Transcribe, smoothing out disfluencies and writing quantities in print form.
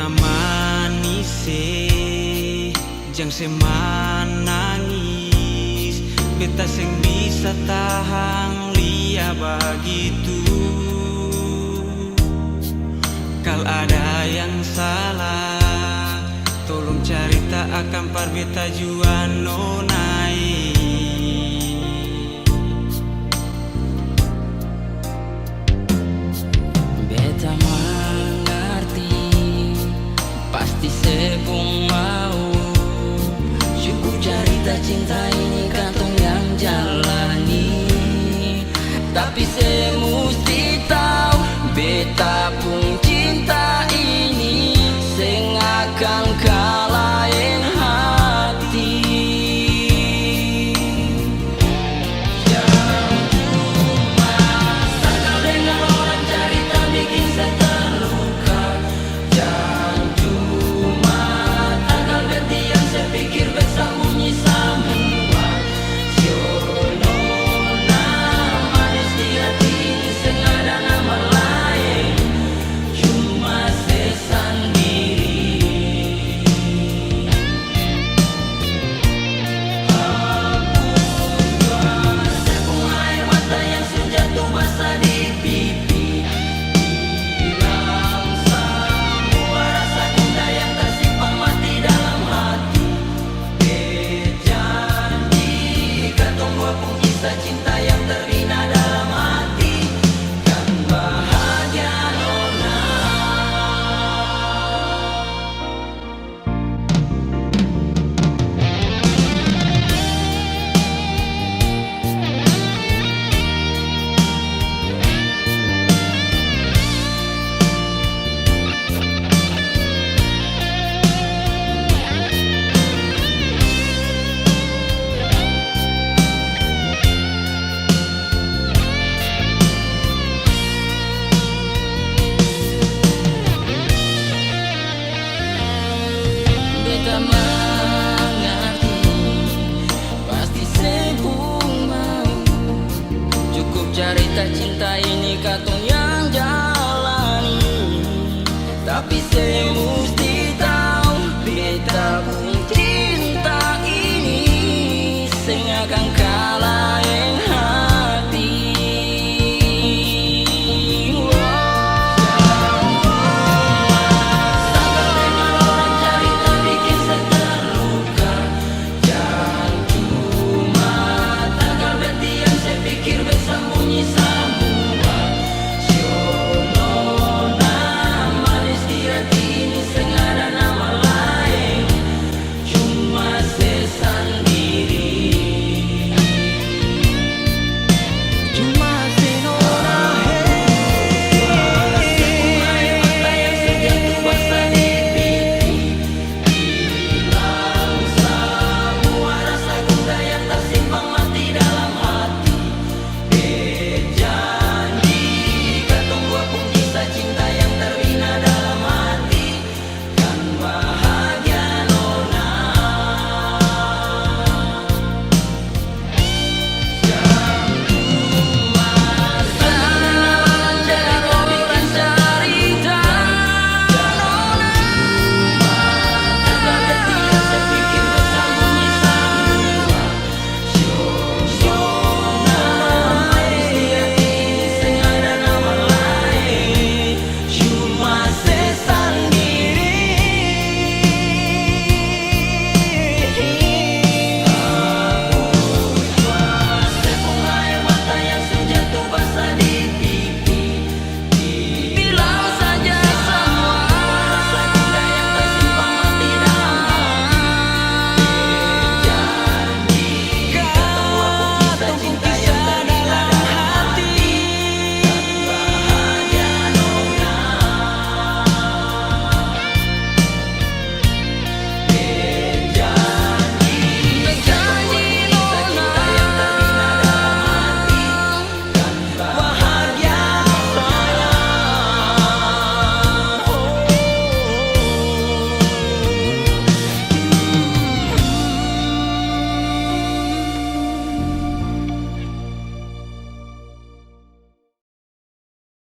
Beta manise jang seman nangis, beta seng bisa tahan lia begitu. Kal ada yang salah, tolong cerita akan par beta jua nonai. Beta mengerti, pasti sebung mau. Cukup cerita cinta ini kantong yang jalani, tapi saya mesti tahu beta pun cinta ini seng akan kalahin hati. Jangan cuma sakal dengar orang cerita bikin saya terluka. Jangan cuma sakal beti yang saya pikir bersembunyi semua. Sionona manis di hati ini seng ada nama lain, cuma saya sendiri. Hapuskan tepung air mata yang sudah jatuh basah di pipi. Hilang semua rasa cinta yang tersimpan mati dalam hati. Berjanji katong dua pun kisah cinta yang terbina dalam hati kan bahagia nona. Beta mengerti, pasti sebung mau. Cukup cerita cinta ini katong yang jalani, tapi semua